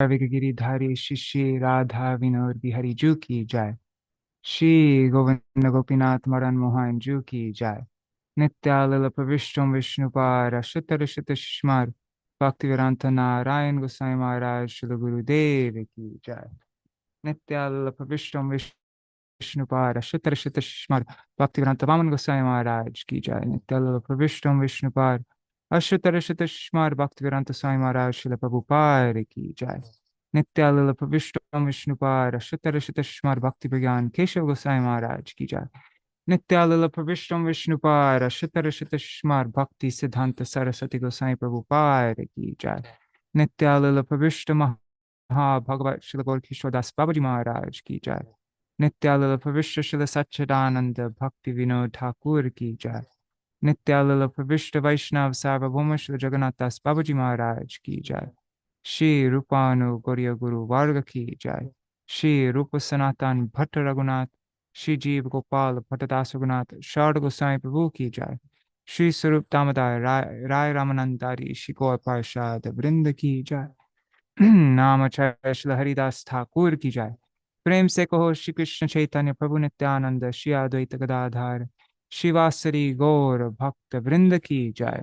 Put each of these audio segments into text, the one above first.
गिरिधारी श्री राधा विनोद बिहारी जू की जय। श्री गोविंद गोपीनाथ मदन मोहन जू की जय। नित्यालल प्रविष्टम विष्णुपार शतर शतश्मार भक्तिवेदांत नारायण गोसाई महाराज श्री गुरुदेव की जय। नित्यालल प्रविष्टम विष्णुपार शतर शतश्मार भक्तिवेदांत वामन गोसाई महाराज की जय। नित्यालल प्रविष्टम विष्णुपार अशतर शतश्मार भक्तिवेदांत स्वामी महाराज श्री प्रभुपाद की जय। नित्यालल प्रविष्टम विष्णुपार शतर शतश्मार भक्ति विज्ञान केशव गोसाई महाराज की जय। नित्यालल प्रविष्टम विष्णुपार शतर शतश्मार भक्ति सिद्धांत सरस्वती गोसाई प्रभुपाद की जय। नित्यालल प्रविष्ट महाभगवत श्री गौरकिशोरदास बाबा जी महाराज की जय। नित्यालल प्रविष्ट श्री सच्चिदानंद भक्ति विनोद ठाकुर की जय। नित्यालल प्रविष्ट वैष्णव सार्वभौम श्री जगन्नाथ दास बाबा जी महाराज की जय। श्री रूपानु गौरी गुरु वर्ग की जय। श्री रूप सनातन भट्ट रघुनाथ श्री जीव गोपाल भट्टदास रघुनाथ शरण गोसाई प्रभु की जय। श्री स्वरूप दामोदर राय रामानंदारी श्री गौर पार्षद वृंद की जय। नामाचार्य श्री हरिदास ठाकुर की जय। प्रेम से कहो श्री कृष्ण चैतन्य प्रभु नित्यानंद श्री अद्वैत गदाधर शिवासरी गौर भक्त वृंद की जय।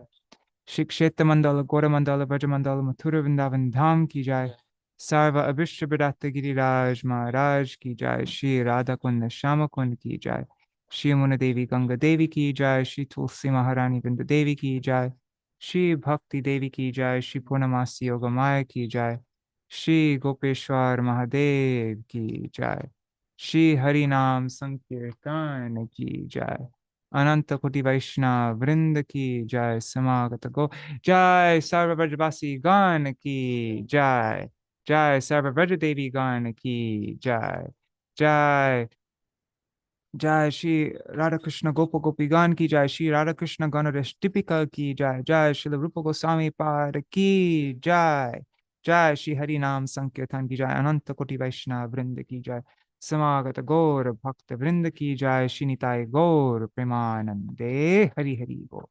श्री क्षेत्र मंडल गौर मंडल ब्रज मंडल मथुरा वृंदावन धाम की जय। सर्व अभिष्ट विदत गिरिराज महाराज की जय। श्री राधा कुंड श्याम कुंड की जय। श्री मुन देवी गंगा देवी की जय। श्री तुलसी महारानी वृंद देवी की जय। श्री भक्ति देवी की जय। श्री पूर्णमासी योग माया की जय। श्री गोपेश्वर महादेव की जय। श्री हरि नाम संकीर्तन की जय। अनंत कोटि वैष्णव वृंद की जय। समागत गो जय। सर्व ब्रजवासी गण की जय। जय सर्व ब्रज देवी गण की जय। जय जय श्री राधा कृष्ण गोप गोपीगण की जय। श्री राधा कृष्ण गणोदेश दीपिका की जय। जय श्री रूप गोस्वामी पाद की जय। जय श्री हरि नाम संकीर्तन की जय। अनंत कोटि वैष्णव वृंद की जय। समागत गौर भक्त वृंद की जय। श्री निताय गौर प्रेमानंदे हरि हरि बोल।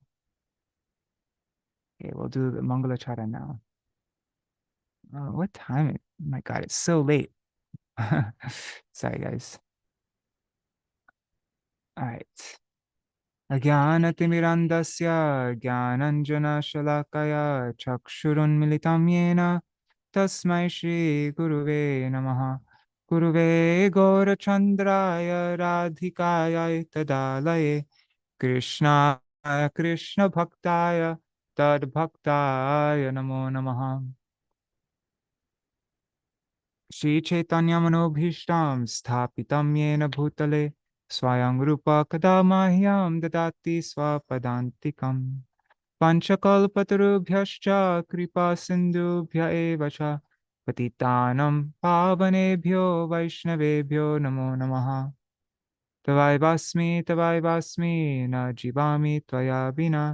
Okay, we'll do the Mangalacharya now. What time is? My God, it's so late. Sorry, guys. All right. अज्ञानतिमिरन्दस्य ज्ञानञ्जनशलाकया चक्षुरुन्मिलितं येन तस्मै श्रीगुरुवे नमः। गुरुवे गौरचन्द्राय राधिकायै तदालये कृष्णाय कृष्णभक्ताय तद्भक्ताय नमो नमः। श्रीचैतन्यमनोभीष्टं स्थापितं येन भूतले स्वयं रूपा कदा मह्यं ददाति स्वपदान्तिकम्। पञ्चकल्पतरुभ्यश्च कृपा सिन्धुभ्य एव च पतितानं पावनेभ्यो वैष्णवेभ्यो नमो नमः। तवैवास्मि न जीवामि त्वया विना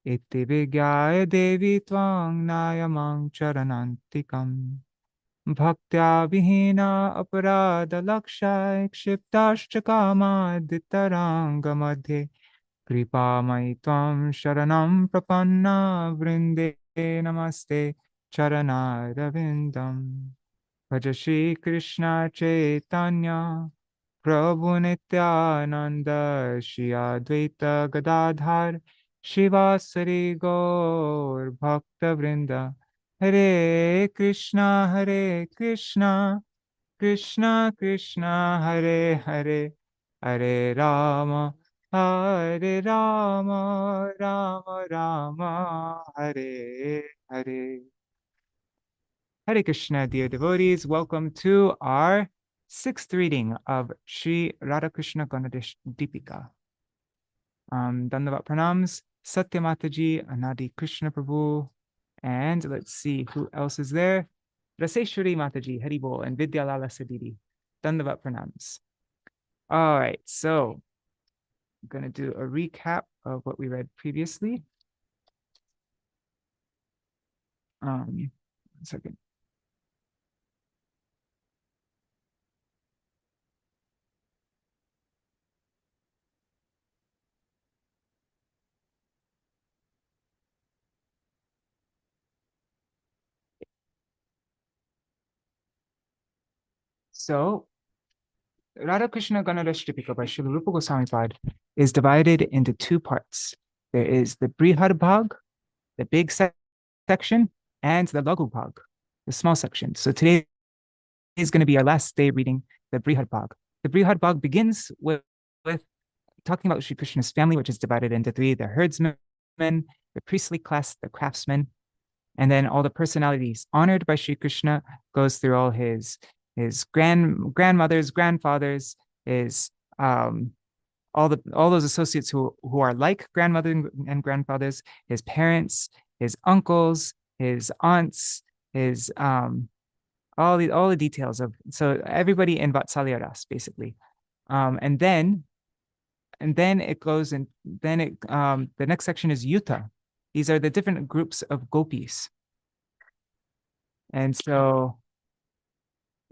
इति विज्ञाय देवी त्वां नायमां चरणान्तिकम्। भक्त्या विहीना अपराधलक्षाय क्षिप्ताश्च कामादितराङ्गमध्ये कृपामयि त्वं शरणं प्रपन्ना वृन्दे नमस्ते चरणारविन्दम्। भज श्रीकृष्ण चैतन्य प्रभु नित्यानन्द श्री अद्वैत गदाधर शिवासरि गौर भक्तवृन्द। हरे Krishna Krishna Krishna Hare Hare Hare Ram Ram Ram Hare Hare. Hare Krishna, dear devotees, welcome to our sixth reading of Śrī Rādhā-Kṛṣṇa-gaṇoddeśa-dīpikā. Dandavat pranams, Satya Mataji, Anadi Krishna Prabhu, and let's see who else is there. Raseshwari Mataji, Hari Bol, and Vidyalala Sadidi. Dandavat pranams. All right, so I'm going to do a recap of what we read previously. One second. So Rādhā-Kṛṣṇa-gaṇoddeśa-dīpikā by Śrīla Rūpa Gosvāmī is divided into two parts. There is the Brihad Bhag, the big section, and the Laghu Bhag, the small section. So today is going to be our last day reading the Brihad Bhag. The Brihad Bhag begins with talking about Śrī Krishna's family, which is divided into three: the herdsmen, the priestly class, the craftsmen, and then all the personalities honored by Śrī Krishna. Goes through all his grandmothers, grandfathers, his all those associates who are like grandmother and grandfathers, his parents, his uncles, his aunts, his all the details of, so everybody in Vatsalya Ras basically. And then it goes, and then the next section is Yuta. These are the different groups of gopis. And so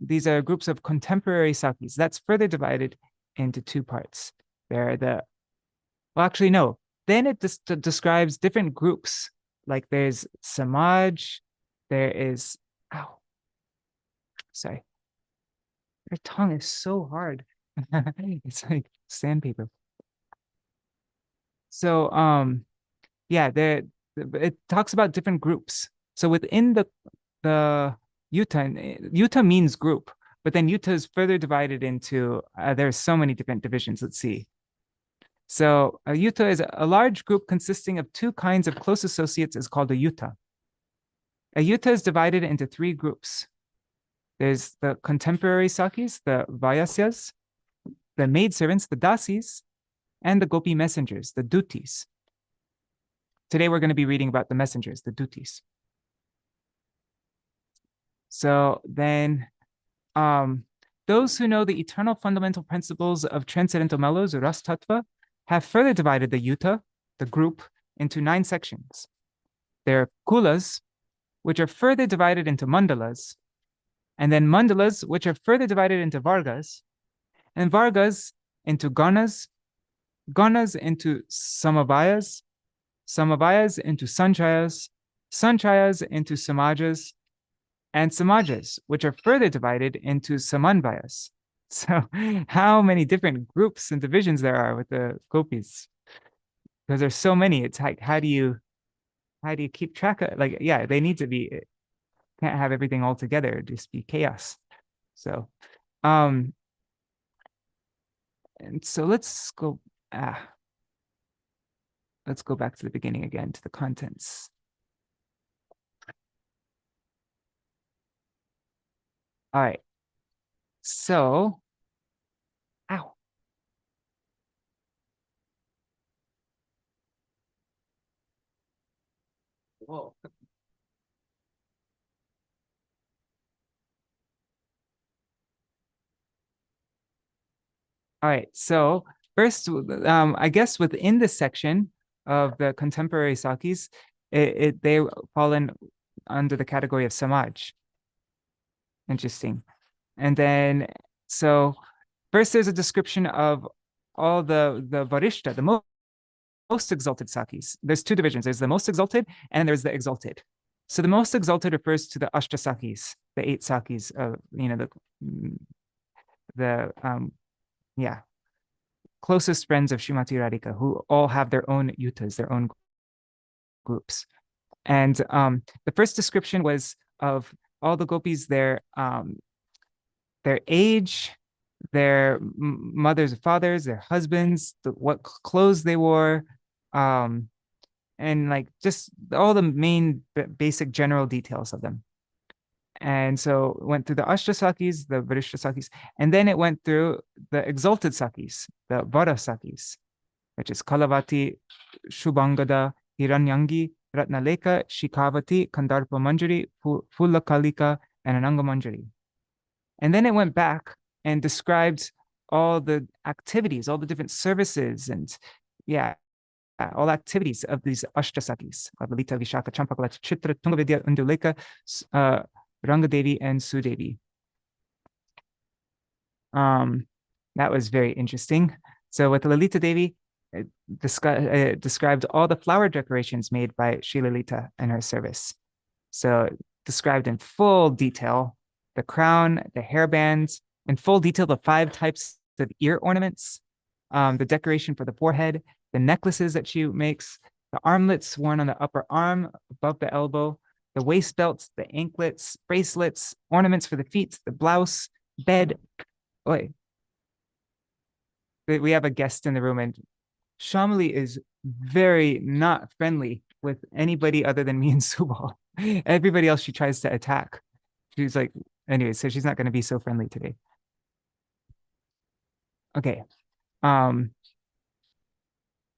these are groups of contemporary Sakhīs. That's further divided into two parts. There are then it describes different groups. Like there's Samaj, there is, sorry. Their tongue is so hard. It's like sandpaper. So it talks about different groups. So within the Yuta means group, but then Yuta is further divided into, there's so many different divisions. Let's see. So a Yuta is a large group consisting of two kinds of close associates is called a Yuta. A Yuta is divided into three groups. There's the contemporary Sakhīs, the Vayasyas, the maidservants, the Dasis, and the Gopi messengers, the Dutis. Today we're going to be reading about the messengers, the Dutis. So then, those who know the eternal fundamental principles of transcendental mellows, Ras Tattva, have further divided the Yuta, the group, into 9 sections. There are Kulas, which are further divided into Maṇḍalas, and then Maṇḍalas, which are further divided into Vargas, and Vargas into Ganas, Ganas into Samavayas, Samavayas into Sanchayas, Sanchayas into Samajas, and Samajas, which are further divided into Samanvayas. So how many different groups and divisions there are with the gopis? Because there's so many. It's like, how do you keep track of, like, yeah, they need to be, can't have everything all together, it'd just be chaos. So and so let's go back to the beginning again, to the contents. All right. So, ow. Whoa. All right. So first, I guess within this section of the contemporary Sakhīs, they fall in under the category of Samaj. Interesting. And then, so first there's a description of all the Varishta, the most exalted Sakhīs. There's two divisions. There's the most exalted and there's the exalted. So the most exalted refers to the Ashta Sakhīs, the 8 Sakhīs of, closest friends of Srimati Radhika, who all have their own yutas, their own groups. And the first description was of all the gopis, their age, their mothers and fathers, their husbands, what clothes they wore, and like just all the main basic general details of them. And so it went through the Ashta Sakhīs, the Varishta Sakhīs, and then it went through the exalted Sakhīs, the Vara Sakhīs, which is Kalavati, Shubhangada, Hiranyangi, Ratnaleka, Shikavati, Kandarpa Manjari, Fulla Kalika, and Ananga Manjari. And then it went back and described all the activities, all the different services, and all activities of these Ashta Sakhīs, Lalita, Vishaka, Champakala, Chitra, Tungavidya, Unduleka, Rangadevi, and Sudevi. That was very interesting. So with Lalita Devi, it described all the flower decorations made by Sri Lalita in her service. So described in full detail the crown, the hairbands, in full detail the 5 types of ear ornaments, the decoration for the forehead, the necklaces that she makes, the armlets worn on the upper arm above the elbow, the waist belts, the anklets, bracelets, ornaments for the feet, the blouse, bed. Wait, we have a guest in the room, and Shamali is very not friendly with anybody other than me and Subal. Everybody else she tries to attack. She's like, anyway, so she's not going to be so friendly today. Okay.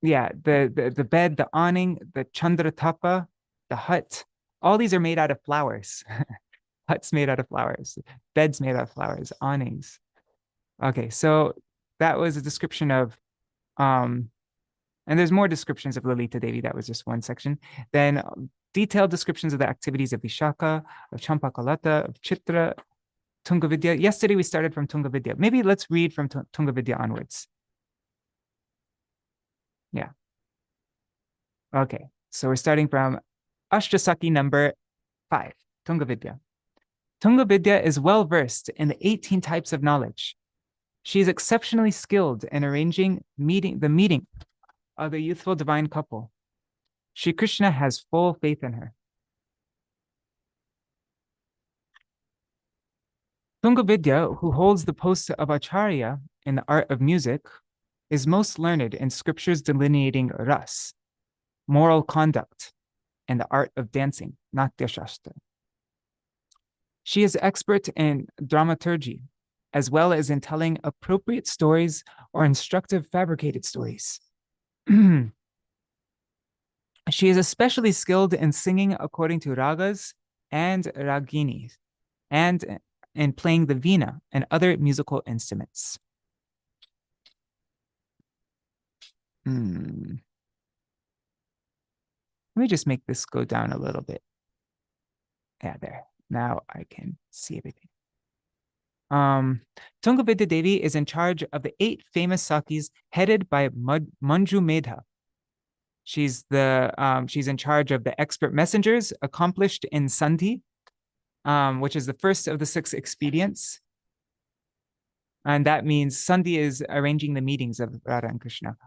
Yeah, the bed, the awning, the chandratapa, the hut, all these are made out of flowers. Huts made out of flowers, beds made out of flowers, awnings. Okay, so that was a description of and there's more descriptions of Lalita Devi. That was just one section. Then detailed descriptions of the activities of Vishaka, of Champakalata, of Chitra, Tungavidya. Yesterday we started from Tungavidya. Maybe let's read from Tungavidya onwards. Yeah. Okay, so we're starting from Ashtasaki number 5, Tungavidya. Tungavidya is well versed in the 18 types of knowledge. She is exceptionally skilled in arranging the meeting of the youthful divine couple. Śrī Krishna has full faith in her. Tungavidya, who holds the post of Acharya in the art of music, is most learned in scriptures delineating ras, moral conduct, and the art of dancing, Natya Shastra. She is expert in dramaturgy, as well as in telling appropriate stories or instructive fabricated stories. She is especially skilled in singing according to ragas and raginis, and in playing the veena and other musical instruments. Let me just make this go down a little bit. Yeah, there. Now I can see everything. Tungavidya Devi is in charge of the 8 famous Sakhīs headed by Manju Medha. She's in charge of the expert messengers accomplished in Sandhi, which is the first of the 6 expedients. And that means Sandhi is arranging the meetings of Radha and Krishna.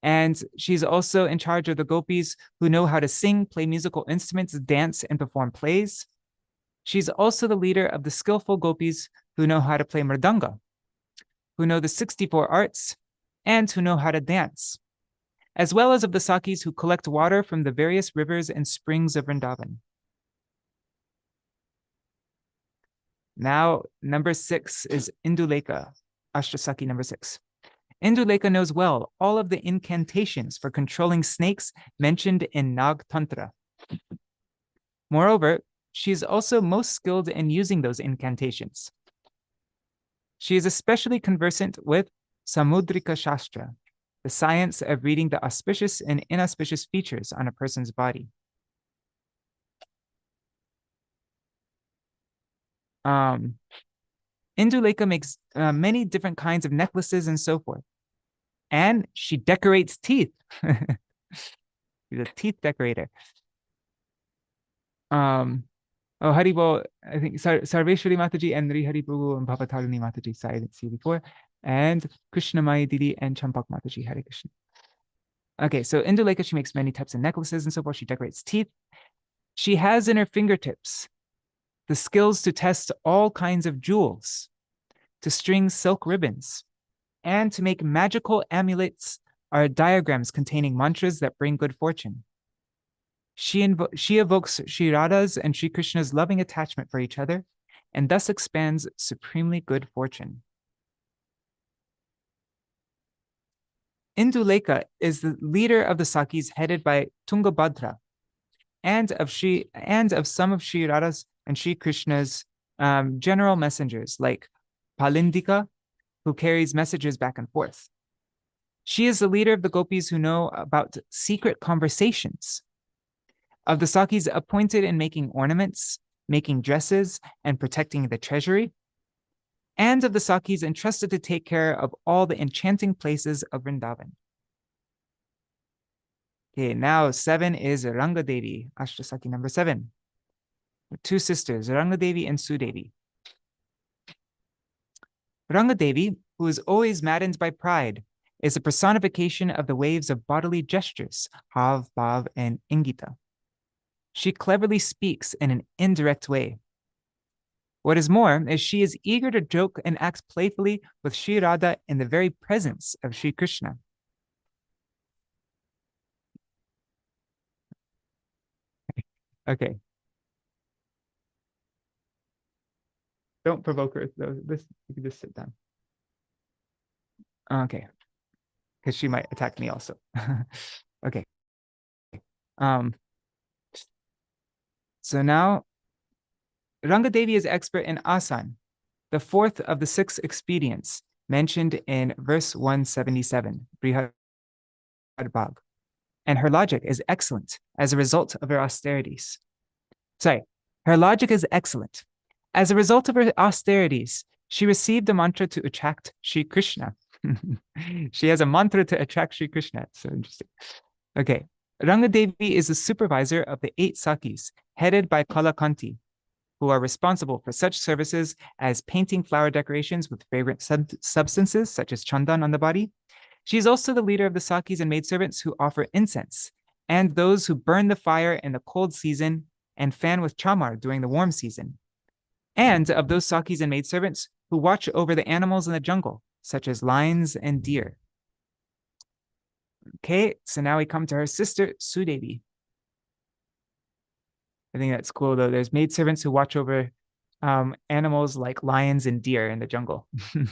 And she's also in charge of the gopis who know how to sing, play musical instruments, dance, and perform plays. She's also the leader of the skillful gopis who know how to play mridanga, who know the 64 arts, and who know how to dance, as well as of the Sakhīs who collect water from the various rivers and springs of Vrindavan. Now, number 6 is Induleka, Ashtasaki number 6. Induleka knows well all of the incantations for controlling snakes mentioned in Nag Tantra. Moreover, she is also most skilled in using those incantations. She is especially conversant with Samudrika Shastra, the science of reading the auspicious and inauspicious features on a person's body. Induleka makes many different kinds of necklaces and so forth. And she decorates teeth. She's a teeth decorator. Oh, Haribol, I think Sarveshwari Mataji and Rihari Prabhu and Bhavatarani Mataji, sorry, I didn't see before. And Krishna Maya Didi and Champak Mataji, Hare Krishna. Okay, so Induleka, she makes many types of necklaces and so forth. She decorates teeth. She has in her fingertips the skills to test all kinds of jewels, to string silk ribbons, and to make magical amulets or diagrams containing mantras that bring good fortune. She evokes Śrī Radha's and Śrī Krishna's loving attachment for each other, and thus expands supremely good fortune. Induleka is the leader of the Sakhīs headed by Tungabhadra, and of some of Śrī Radha's and Śrī Krishna's general messengers, like Palindika, who carries messages back and forth. She is the leader of the gopis who know about secret conversations, of the Sakhīs appointed in making ornaments, making dresses, and protecting the treasury, and of the Sakhīs entrusted to take care of all the enchanting places of Vrindavan. Okay, now 7 is Rangadevi, Ashtasaki number 7. 2 sisters, Rangadevi and Sudevi. Rangadevi, who is always maddened by pride, is a personification of the waves of bodily gestures, hav, bhav, and ingita. She cleverly speaks in an indirect way. What is more, is she is eager to joke and acts playfully with Śrī Rādhā in the very presence of Śrī Krishna. Okay. Don't provoke her. This, you can just sit down. Okay. Because she might attack me also. Okay. So now, Rangadevi is expert in asan, the fourth of the 6 expedients mentioned in verse 177, Brihad Bhag. And her logic is excellent as a result of her austerities. Her logic is excellent. As a result of her austerities, she received a mantra to attract Śrī Krishna. She has a mantra to attract Śrī Krishna. So interesting. Okay. Rangadevi is the supervisor of the 8 Sakhīs, headed by Kalakanti, who are responsible for such services as painting flower decorations with fragrant substances, such as chandan on the body. She is also the leader of the Sakhīs and maidservants who offer incense, and those who burn the fire in the cold season and fan with chamar during the warm season, and of those Sakhīs and maidservants who watch over the animals in the jungle, such as lions and deer. Okay, so now we come to her sister, Sudevi. I think that's cool, though. There's maidservants who watch over animals like lions and deer in the jungle. So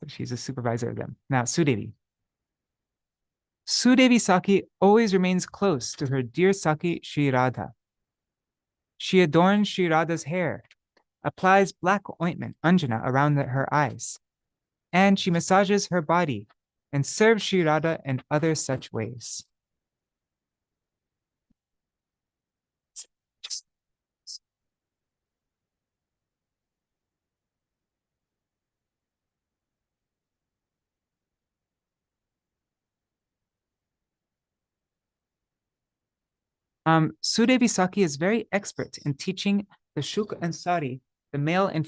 she's a supervisor of them. Now, Sudevi. Sudevi Sakhī always remains close to her dear Sakhī, Śrī Rādhā. She adorns Śrī Rādhā's hair, applies black ointment, anjana, around her eyes, and she massages her body and serves Śrī Rādhā in other such ways. Sudevi Sakhī is very expert in teaching the Shuk and Sari, the male and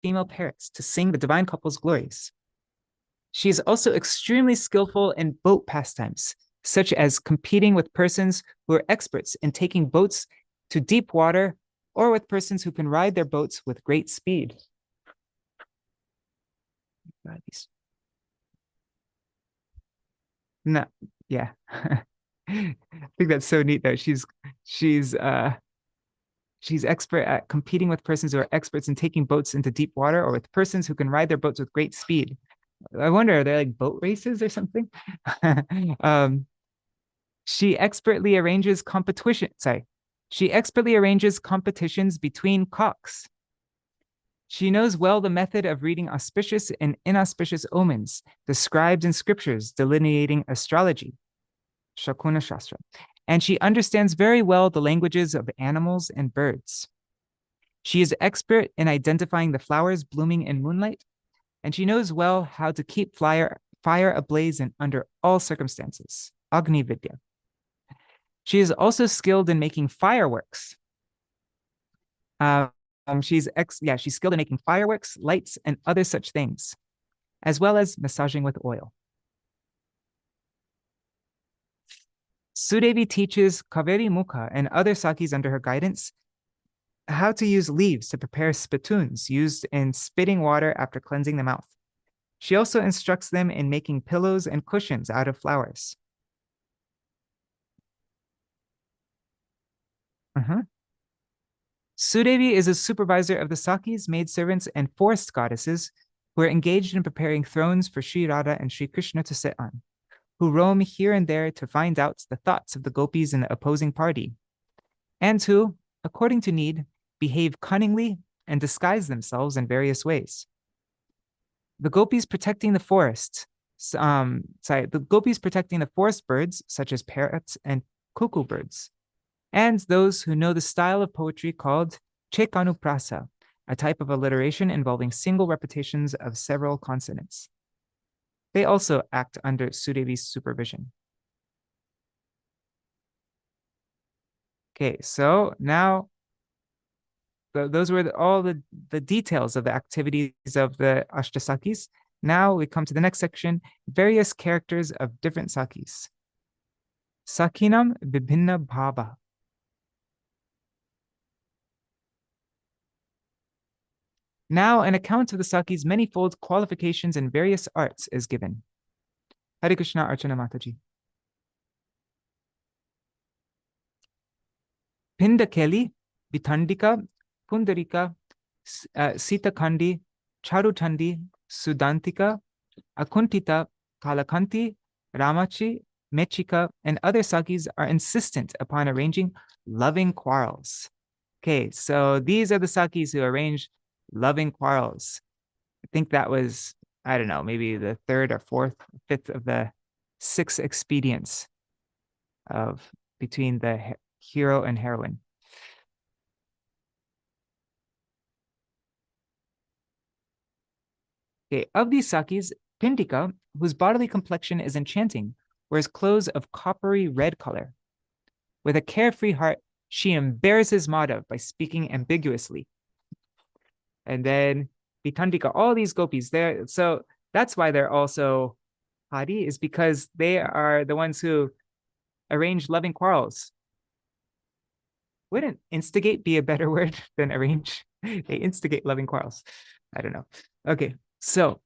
female parrots, to sing the divine couple's glories. She is also extremely skillful in boat pastimes, such as competing with persons who are experts in taking boats to deep water, or with persons who can ride their boats with great speed. No, yeah. I think that's so neat though. She's expert at competing with persons who are experts in taking boats into deep water, or with persons who can ride their boats with great speed. I wonder, are there like boat races or something? She expertly arranges competitions between cocks. She knows well the method of reading auspicious and inauspicious omens described in scriptures delineating astrology, Shakuna Shastra, and she understands very well the languages of animals and birds. She is expert in identifying the flowers blooming in moonlight, and she knows well how to keep fire ablaze under all circumstances, Agni Vidya. She is also skilled in making fireworks. She's skilled in making fireworks, lights, and other such things, as well as massaging with oil. Sudevi teaches Kaveri Mukha and other Sakhīs under her guidance how to use leaves to prepare spittoons used in spitting water after cleansing the mouth. She also instructs them in making pillows and cushions out of flowers. Sudevi is a supervisor of the Sakhīs, maidservants, and forest goddesses who are engaged in preparing thrones for Śrī Rādhā and Śrī Krishna to sit on, who roam here and there to find out the thoughts of the gopis in the opposing party, and who, according to need, behave cunningly and disguise themselves in various ways. The gopis protecting the forest, birds, such as parrots and cuckoo birds, and those who know the style of poetry called Chekanuprasa, a type of alliteration involving single repetitions of several consonants. They also act under Sudevi's supervision. Okay, so now those were all the details of the activities of the Ashtasakhīs. Now we come to the next section, various characters of different Sakhīs. Sakhinam Bibhinna Bhava. Now an account of the Sakhīs' manifold qualifications and various arts is given. Hare Krishna, Archana Mataji. Pindakeli, Vitandika, Pundarika, Sitakandi, Charuchandi, Sudantika, Akuntita, Kalakanti, Ramachi, Mechika, and other Sakhīs are insistent upon arranging loving quarrels. Okay, so these are the Sakhīs who arrange loving quarrels. I think that was, I don't know, maybe the third or fourth, fifth of the 6 expedients of between the hero and heroine. Okay, of these Sakhīs, Pindika, whose bodily complexion is enchanting, wears clothes of coppery red color. With a carefree heart, she embarrasses Madhav by speaking ambiguously. And then Vitandika, all these gopis there. So that's why they're also Hari, is because they are the ones who arrange loving quarrels. Wouldn't instigate be a better word than arrange? They instigate loving quarrels. I don't know. Okay, so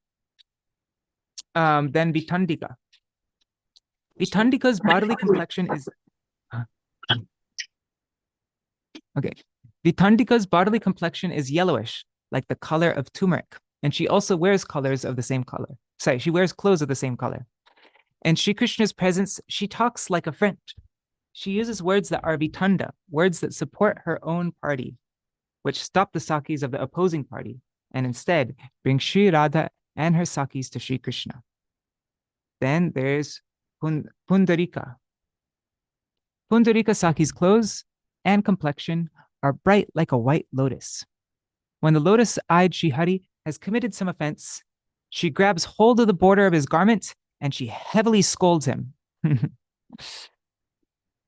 then Vitandika. Vitandika's bodily complexion is okay. Vitandika's bodily complexion is yellowish, like the color of turmeric, and she also wears colors of the same color. Sorry, she wears clothes of the same color. In Śrī Krishna's presence, she talks like a friend. She uses words that are vitanda, words that support her own party, which stop the Sakhīs of the opposing party, and instead bring Śrī Rādhā and her Sakhīs to Śrī Krishna. Then there's Pundarika. Pundarika Sakhi's clothes and complexion are bright like a white lotus. When the lotus-eyed Srihari has committed some offense, she grabs hold of the border of his garment and she heavily scolds him.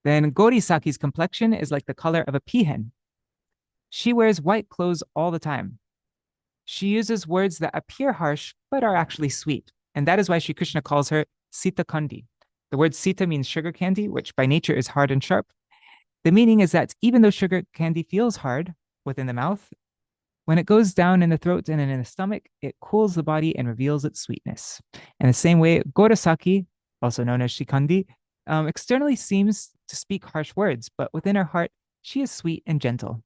Then Gauri Sakhi's complexion is like the color of a peahen. She wears white clothes all the time. She uses words that appear harsh but are actually sweet, and that is why Śrī Krishna calls her Sita Kandi. The word Sita means sugar candy, which by nature is hard and sharp. The meaning is that even though sugar candy feels hard within the mouth, when it goes down in the throat and in the stomach, it cools the body and reveals its sweetness. In the same way, Gaurasakhi, also known as Shikandi, externally seems to speak harsh words, but within her heart, she is sweet and gentle.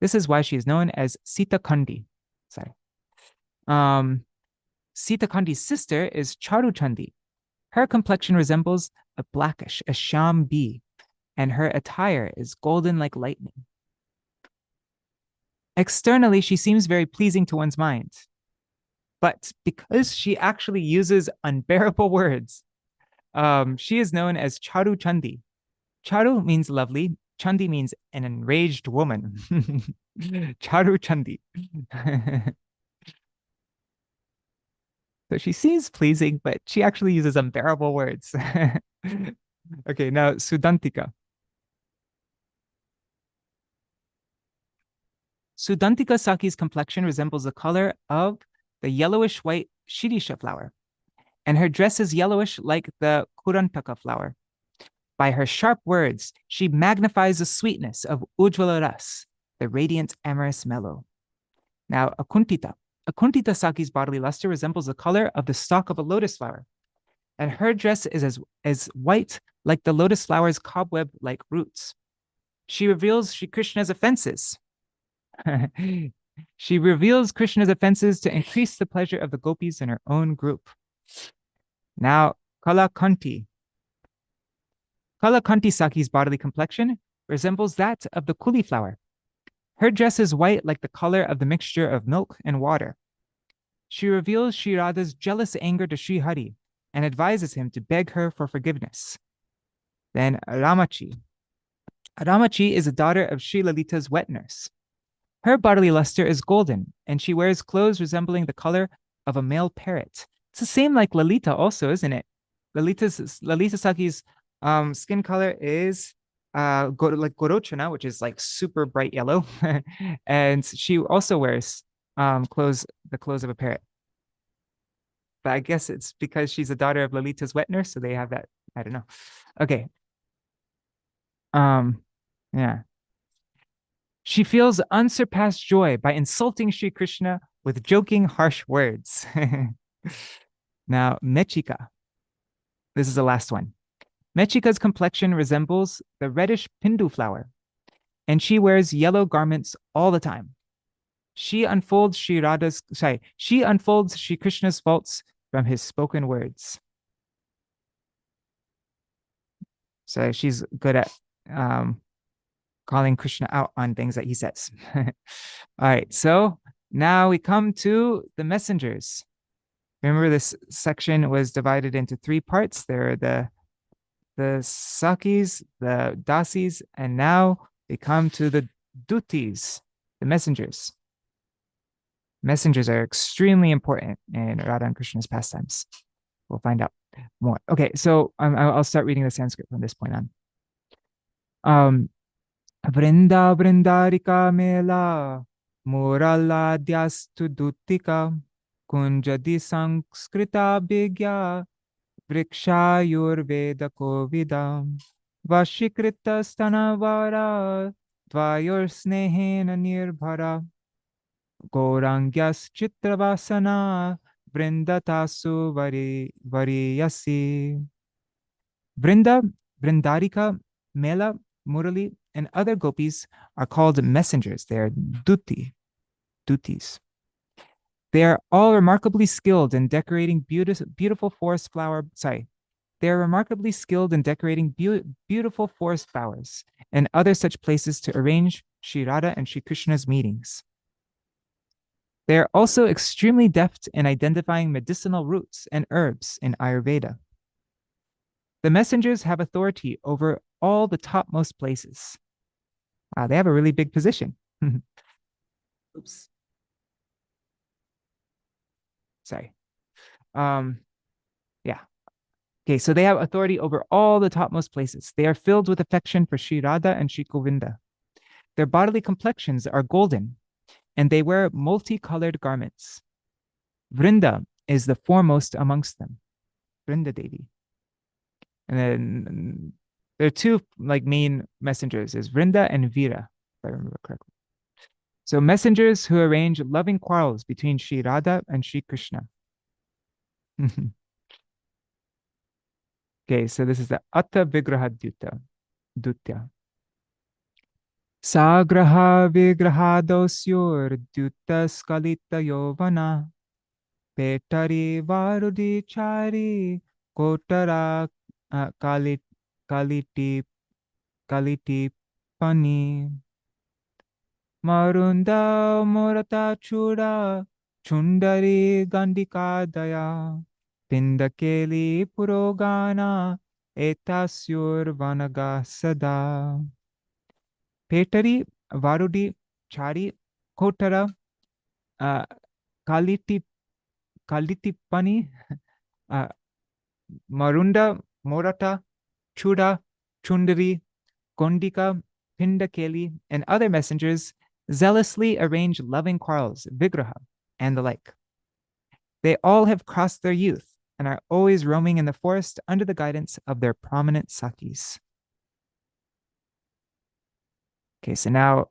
This is why she is known as Sita Kandi. Sorry. Sita Kandi's sister is Charuchandi. Her complexion resembles a blackish, a sham bee, and her attire is golden like lightning. Externally, she seems very pleasing to one's mind. But because she actually uses unbearable words, she is known as Charu Chandi. Charu means lovely. Chandi means an enraged woman. Charu Chandi. So she seems pleasing, but she actually uses unbearable words. Okay, now Sudantika. Sudantika Sakhi's complexion resembles the color of the yellowish-white shirisha flower, and her dress is yellowish like the kurantaka flower. By her sharp words, she magnifies the sweetness of Ujjvala Ras, the radiant amorous mellow. Now, Akuntita. Akuntita Sakhi's bodily luster resembles the color of the stalk of a lotus flower, and her dress is as white like the lotus flower's cobweb-like roots. She reveals Śrī Krishna's offenses. She reveals Krishna's offenses to increase the pleasure of the gopis in her own group. Now, Kalakanti. Kalakanti Sakhi's bodily complexion resembles that of the kuli flower. Her dress is white like the color of the mixture of milk and water. She reveals Śrī Rādha's jealous anger to Śrī Hari and advises him to beg her for forgiveness. Then Ramachi. Ramachi is a daughter of Śrī Lalita's wet nurse. Her bodily luster is golden, and she wears clothes resembling the color of a male parrot. It's the same like Lalita also, isn't it? Lalita Sakhi's skin color is like Gorochana, which is like super bright yellow. And she also wears the clothes of a parrot. But I guess it's because she's a daughter of Lalita's wet nurse, so they have that. I don't know. Okay. Yeah. She feels unsurpassed joy by insulting Sri Krishna with joking, harsh words. Now, Mechika. This is the last one. Mechika's complexion resembles the reddish pindu flower, and she wears yellow garments all the time. She unfolds she unfolds Sri Krishna's faults from his spoken words. So she's good at calling Krishna out on things that he says. All right, so now we come to the messengers. Remember, this section was divided into three parts. There are the Sakhīs, the Dasis, and now we come to the Dutis, the messengers. Messengers are extremely important in Radha and Krishna's pastimes. We'll find out more. Okay, so I'll start reading the Sanskrit from this point on. Vrinda Vrindarika Mela Muraladyastu Dutika Kunjadi Sanskrita Bhigya Vrikshayurveda Kovidam Vashikrita Stanavara Dvayor Snehena Nirbhara Gaurangyas Chitravasana Vrindatasu Variyasi. Vrinda, Vrindarika, Mela, Murali, and other gopis are called messengers. They are dutis. They are all remarkably skilled in decorating beautiful forest flower. They are remarkably skilled in decorating beautiful forest flowers and other such places to arrange Śrī Rādhā and Śrī Krishna's meetings. They are also extremely deft in identifying medicinal roots and herbs in Ayurveda. The messengers have authority over all the topmost places. They have a really big position. Oops. Sorry. Yeah. Okay, so they have authority over all the topmost places. They are filled with affection for Śrī Rādhā and Śrī Govinda. Their bodily complexions are golden, and they wear multicolored garments. Vrinda is the foremost amongst them. Vrinda Devi. And then there are two like main messengers, is Vrinda and Vira, if I remember correctly. So messengers who arrange loving quarrels between Śrī Rādhā and Śrī Krishna. Okay, so this is the Atta Vigraha Dutya. Sagraha Vigraha Dosyur Dutta Skalita Yovana Petari Varudi Chari Kotara Kaliti Pani Marunda Morata Chura Chundari Gandika Daya Pindakeli Purogana Etasyur Vanaga Sada Petari Varudi Chari Kotara Kaliti Pani Marunda Morata Chura Chundari Gondika Pindakeli and other messengers zealously arrange loving quarrels, Vigraha, and the like. They all have crossed their youth and are always roaming in the forest under the guidance of their prominent Sakhīs. Okay, so now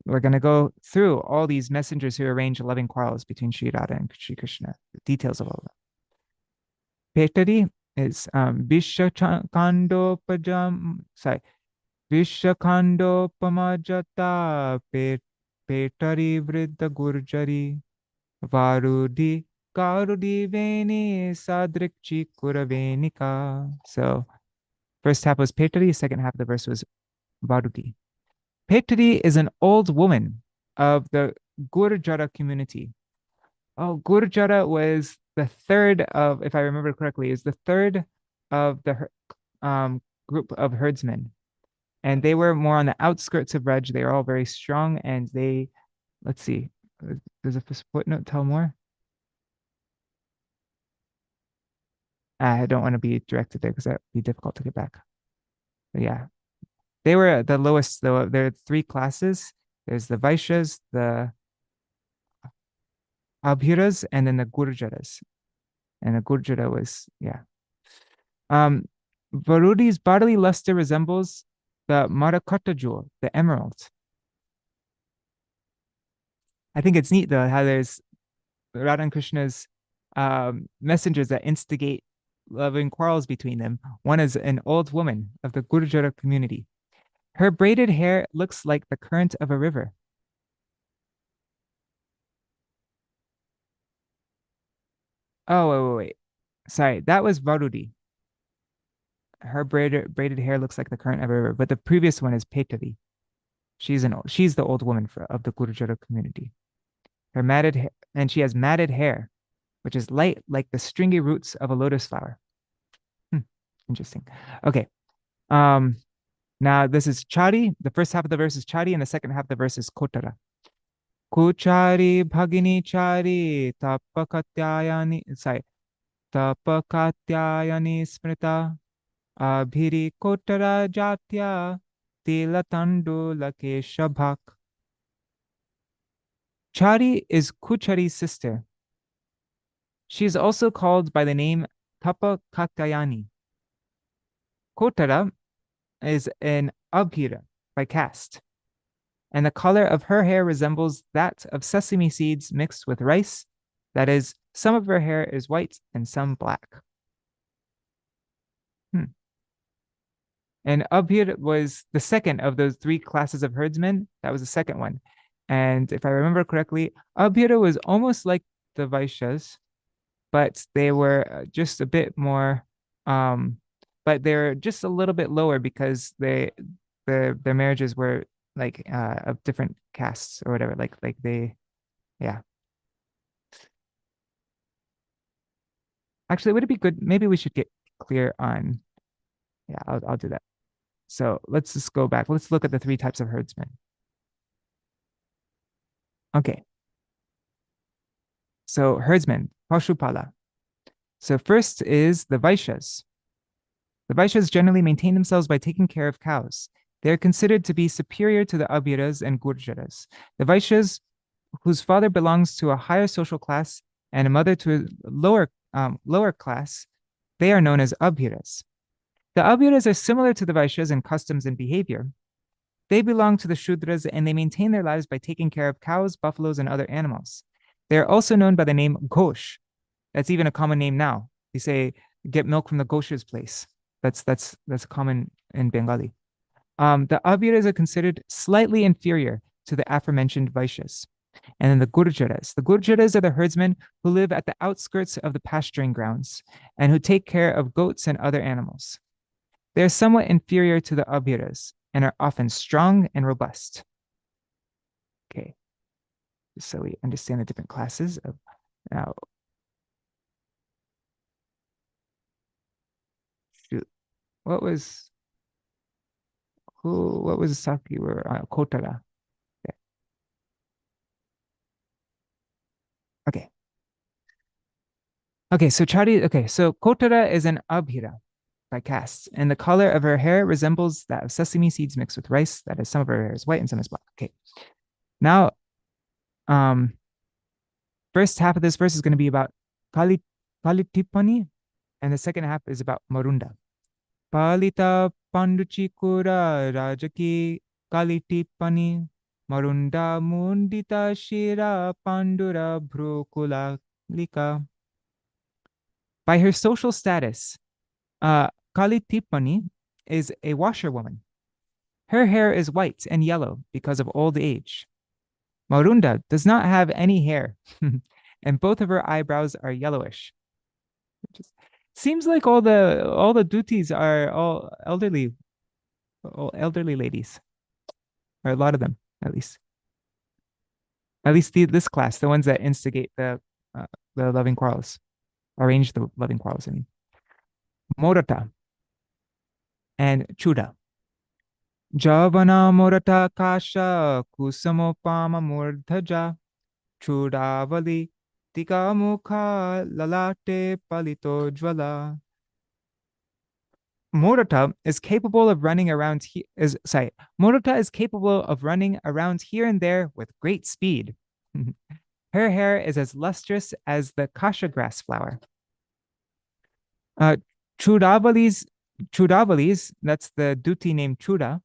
we're going to go through all these messengers who arrange loving quarrels between Śrī Rādhā and Śrī Krishna, the details of all of them. Petari is Vishakando Pamajata Petari Vriddha Gurjari Varudi Garudi Veni Sadrikchi Kuravenika. So first half was Petari, second half of the verse was Varudi. Petari is an old woman of the Gurjara community. Oh, Gurjara was the third of, if I remember correctly, is the third of the group of herdsmen. And they were more on the outskirts of Raj. They are all very strong, and they, let's see, does a footnote tell more? I don't want to be directed there because that would be difficult to get back. But yeah, They were the lowest, though. There are three classes. There's the Vaishyas, the Abhiras, and then the Gurjaras. And the Gurjara was, yeah. Um, Varudi's bodily luster resembles the Marakata jewel, the emerald. I think it's neat though how there's Radha and Krishna's messengers that instigate loving quarrels between them. One is an old woman of the Gurjara community. Her braided hair looks like the current of a river. Oh, wait. Sorry, that was Varudi. Her braided hair looks like the current of a river, but the previous one is Petari. She's the old woman of the Gurjara community. Her matted hair, and she has matted hair, which is light like the stringy roots of a lotus flower. Interesting. Okay. Um, Now this is Chari. The first half of the verse is Chari, and the second half of the verse is Kotara. Kuchari bhagini chari tapakatyayani smrita abhiri kotara jatya tilatandu lakeshabhak. Chari is Kuchari's sister. She is also called by the name Tapakatyayani. Kotara is an abhira by caste, and the color of her hair resembles that of sesame seeds mixed with rice. That is, some of her hair is white and some black. And abhir was the second of those three classes of herdsmen. That was the second one. And if I remember correctly, abhira was almost like the Vaishyas, but they were just a bit more but they're just a little bit lower because their marriages were like of different castes or whatever. Like they, yeah. Actually, would it be good? Maybe we should get clear on. Yeah, I'll do that. So let's just go back. Let's look at the three types of herdsmen. Okay. So herdsmen, Pashupala. So first is the Vaishyas. The Vaishyas generally maintain themselves by taking care of cows. They are considered to be superior to the Abhiras and Gurjaras. The Vaishyas, whose father belongs to a higher social class and a mother to a lower class, they are known as Abhiras. The Abhiras are similar to the Vaishyas in customs and behavior. They belong to the Shudras and they maintain their lives by taking care of cows, buffaloes, and other animals. They are also known by the name Ghosh. That's even a common name now. They say, get milk from the Ghosha's place. That's common in Bengali. The Abhiras are considered slightly inferior to the aforementioned Vaishyas. And then the Gurjaras. The Gurjaras are the herdsmen who live at the outskirts of the pasturing grounds and who take care of goats and other animals. They are somewhat inferior to the Abhiras and are often strong and robust. Okay, so we understand the different classes of now. Shoot, what was Saki or Kotara? Okay. Okay, so Kotara is an Abhira by caste, and the color of her hair resembles that of sesame seeds mixed with rice. That is, some of her hair is white and some is black. Okay. Now, first half of this verse is going to be about Kalitipani, and the second half is about Marunda. Palita Panduchikura Rajaki Kalitipani Marunda Mundita Shira Pandura Brukula Lika. By her social status, Kalitipani is a washerwoman. Her hair is white and yellow because of old age. Marunda does not have any hair, and both of her eyebrows are yellowish. Seems like all the duties are all elderly ladies, or a lot of them at least. At least this class, the ones that instigate the loving quarrels, arrange the loving quarrels. I mean, Morata and Chuda. Javana Morata Kasha Kusamopama Murdhaja Chudavali Tika Mukha Lalate Palito Jvala. Morata is capable of running around Morata is capable of running around here and there with great speed. Her hair is as lustrous as the kasha grass flower. Chudavali's, that's the duty named Chuda.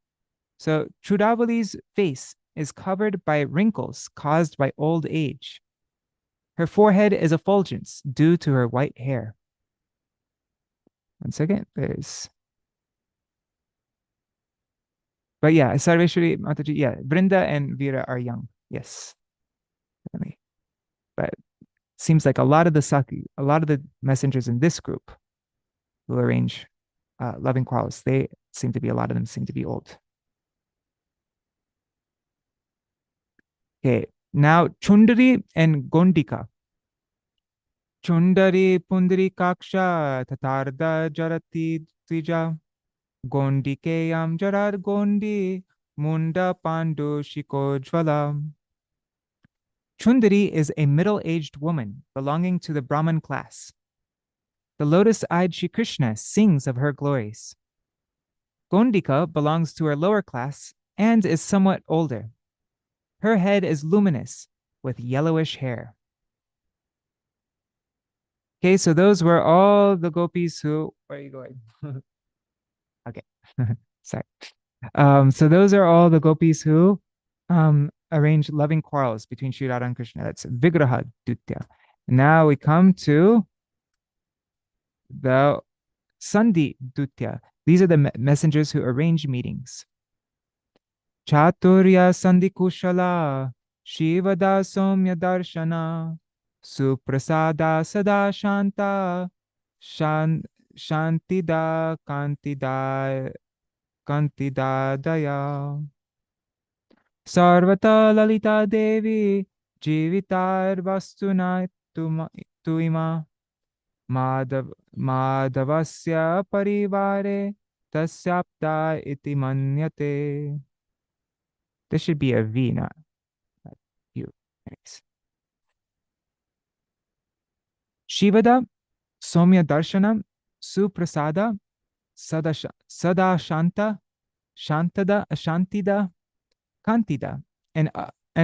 So Chudavali's face is covered by wrinkles caused by old age. Her forehead is effulgence due to her white hair. One second, but yeah, Sarveshwari Mataji, yeah, Brinda and Veera are young. Yes. Definitely. But seems like a lot of the messengers in this group will arrange loving quarrels. A lot of them seem to be old. Okay, now Chundari and Gondika. Chundari Pundari Kaksha Tatarda Jarati Tvija Gondikeyam Jarad Gondi Munda Pandu Shikojvala. Chundari is a middle-aged woman belonging to the Brahmin class. The lotus-eyed Shri Krishna sings of her glories. Gondika belongs to her lower class and is somewhat older. Her head is luminous with yellowish hair. Okay, so those were all the gopis who. Where are you going? Okay, sorry. So those are all the gopis who arrange loving quarrels between Śrī Rādhā and Krishna. That's Vigraha Dutya. Now we come to the Sandhi Dutya. These are the messengers who arrange meetings. Chaturya Sandhi Kushala Shivada Somya Darshana Suprasada Sada Shanta Shantida Kantida Daya Sarvata Lalita Devi Jivitar Vastuna Tuima Madhavasya Parivare Tasyapta Iti Manyate. This should be a V, not U. Thanks. Shivada, Somya Darshanam, Suprasada, Sada Shanta, Shantada, Shantida, Kantida, and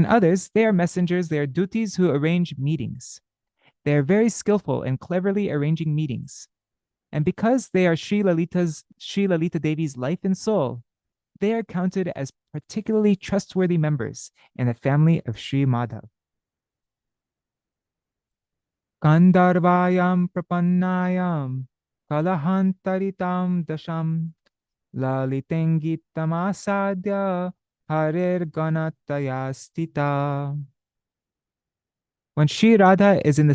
others. They are messengers, they are duties who arrange meetings. They are very skillful in cleverly arranging meetings. And because they are Śrī Lalita Devi's life and soul, they are counted as particularly trustworthy members in the family of Śrī Madhav. Kandarvayam prapannayam kalahantaritam dasham lalitengitam asadya harir ganataya stita. When Śrī Rādhā is in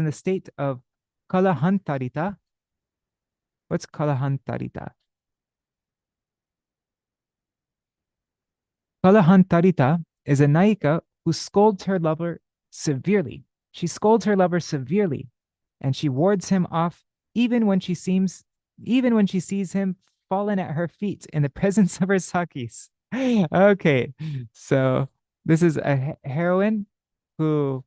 the state of kalahantarita, what's kalahantarita? Kalahantarita is a naika who scolds her lover severely. She scolds her lover severely, and she wards him off even when she sees him fallen at her feet in the presence of her Sakhīs. Okay, so this is a heroine who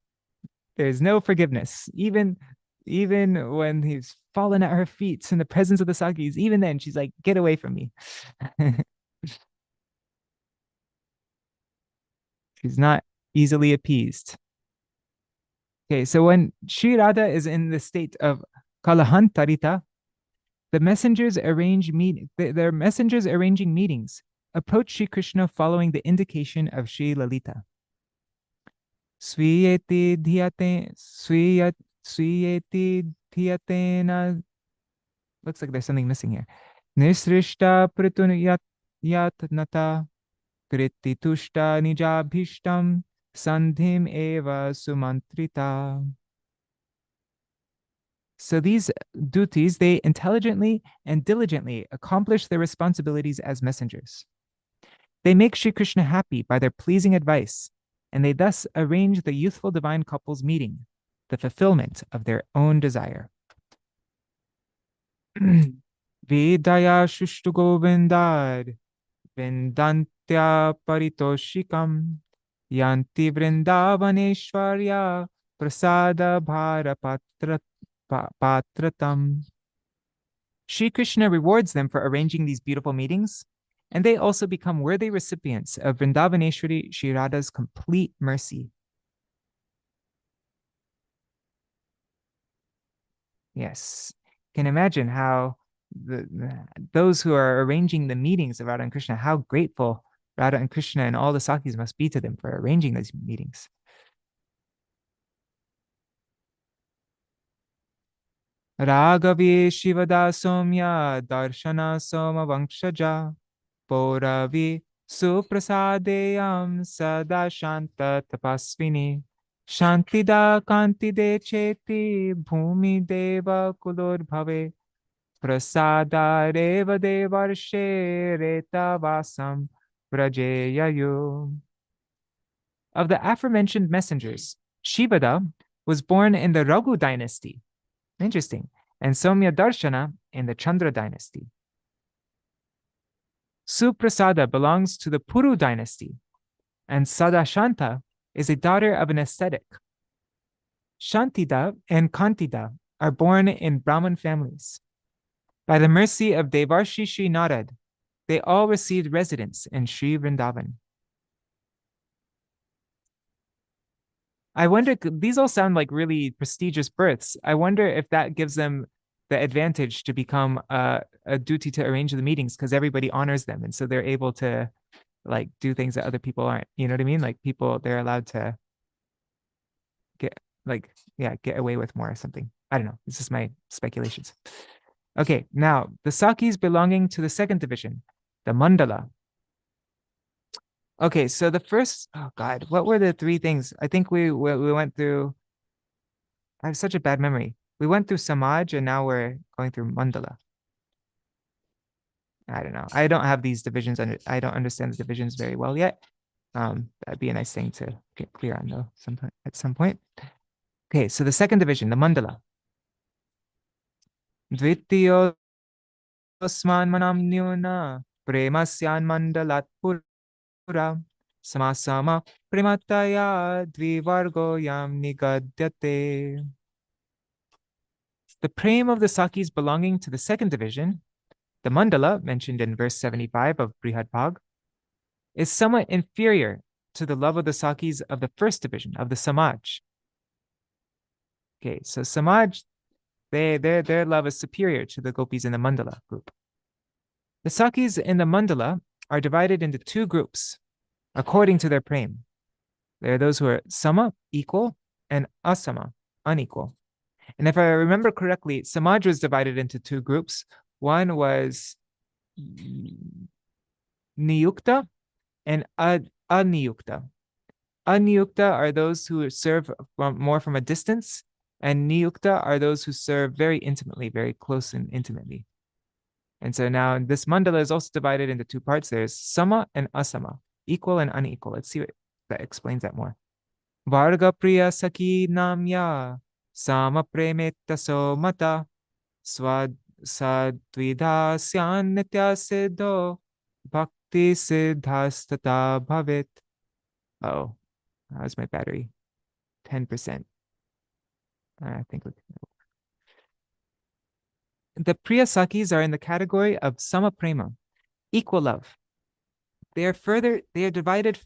there's no forgiveness. Even when he's fallen at her feet in the presence of the Sakhīs, even then she's like, get away from me. She's not easily appeased. Okay, so when Śrī Rādhā is in the state of Kalahantarita, their messengers arranging meetings approach Shri Krishna following the indication of Śrī Lalita. Swiyeti dhiyatena. Looks like there's something missing here. Nisrishta pritun-yatnata kriti tushta nijabhishtam sandhim eva sumantrita. So these duties, they intelligently and diligently accomplish their responsibilities as messengers. They make Shri Krishna happy by their pleasing advice, and they thus arrange the youthful divine couple's meeting, the fulfillment of their own desire. Vidaya shushtu govindad vindantya paritoshikam yanti vrindavaneshwarya prasada bhara patratam. Shri Krishna rewards them for arranging these beautiful meetings, and they also become worthy recipients of Vrindavaneshwari Śrī Radha's complete mercy. Yes, can imagine how those who are arranging the meetings of Radha and Krishna, how grateful Radha and Krishna and all the Sakhīs must be to them for arranging these meetings. Raghavi Shivada Somya Darshana Soma Vangshaja Pauravi Suprasadeyam Sada Shanta Tapasvini Shantida Kantide Cheti Bhumi Deva Kulur Bhave Prasada Reva Devarshe Reta Vasam Vrajeyayu. Of the aforementioned messengers, Shivada was born in the Raghu dynasty. Interesting. And Somya Darshana in the Chandra dynasty. Suprasada belongs to the Puru dynasty, and Sadashanta is a daughter of an ascetic. Shantida and Kantida are born in Brahmin families. By the mercy of Devarshi Shri Narad, they all received residence in Sri Vrindavan. I wonder, these all sound like really prestigious births. I wonder if that gives them the advantage to become a duty to arrange the meetings, because everybody honors them. And so they're able to like do things that other people aren't. You know what I mean? Like people, they're allowed to get get away with more or something. I don't know. This is my speculations. Okay, now the Sakhīs belonging to the second division, the Maṇḍala. Okay, so the first, oh God, what were the three things? I think we went through, I have such a bad memory. We went through Samaj and now we're going through Maṇḍala. I don't know. I don't have these divisions I don't understand the divisions very well yet. That'd be a nice thing to get clear on though at some point. Okay, so the second division, the Maṇḍala. Dvitiyo Osman Manam Nyuna Premasyan Mandalat Pura Samasama Premataya Dvivargoyam Nigadyate. The prema of the Sakhīs belonging to the second division, the Maṇḍala, mentioned in verse 75 of Brihad Bhag, is somewhat inferior to the love of the Sakhīs of the first division, of the Samaj. Okay, so Samaj, their love is superior to the gopis in the Maṇḍala group. The Sakhīs in the Maṇḍala are divided into two groups according to their prema. There are those who are sama, equal, and asama, unequal. And if I remember correctly, Samaj was divided into two groups. One was niyukta and aniyukta. Aniyukta are those who serve more from a distance, and niyukta are those who serve very intimately, very close and intimately. And so now this Maṇḍala is also divided into two parts. There's sama and asama, equal and unequal. Let's see what that explains that more. Varga priya Sakhī namya sama premitta somata swad sadvidha syan nitya siddho bhakti siddhastata bhavit. Oh, how's my battery? 10%. I think the Priya Sakhīs are in the category of sama prema, equal love. They are further divided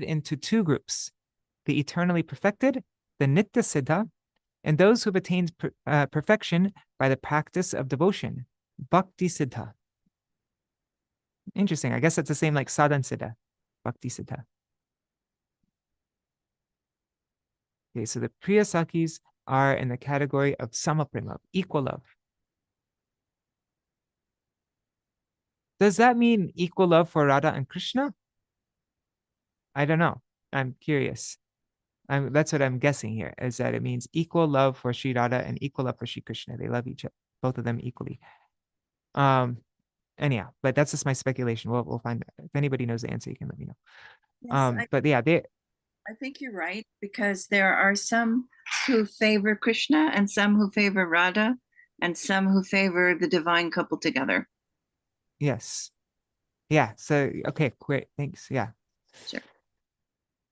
into two groups: the eternally perfected, the Nitya Siddha, and those who have attained perfection by the practice of devotion, Bhakti Siddha. Interesting. I guess that's the same like Sadhan Siddha, Bhakti Siddha. Okay, so the Priya Sakhīs are in the category of sama prema, equal love. Does that mean equal love for Radha and Krishna? I don't know. I'm curious. That's what I'm guessing here, is that it means equal love for Śrī Rādhā and equal love for Śrī Krishna. They love both of them equally. Anyhow, but that's just my speculation. We'll find out. If anybody knows the answer, you can let me know. Yes, but yeah, I think you're right, because there are some who favor Krishna and some who favor Radha and some who favor the divine couple together. Yes. Yeah. So, okay, great. Thanks. Yeah. Sure.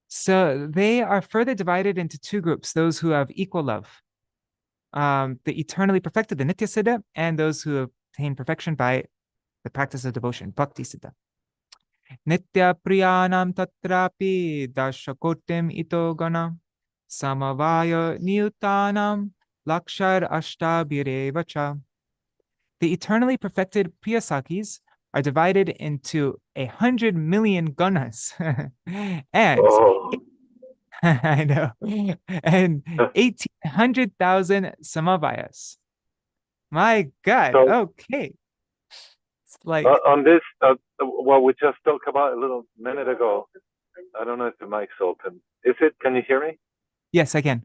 So they are further divided into two groups: those who have equal love. the eternally perfected, the Nitya Siddha, and those who attain perfection by the practice of devotion, Bhakti Siddha. Nitya Priyanam Tatrapi Dashakotim Ito Gana Samavaya Niyutanam Lakshar Ashtabirevacha. The eternally perfected Priya Sakhīs are divided into 100 million ganas and I know, and 1,800,000 samavayas. My God. So, okay. It's like on this, what we just talked about a little minute ago, I don't know if the mic's open. Is it? Can you hear me? Yes, I can.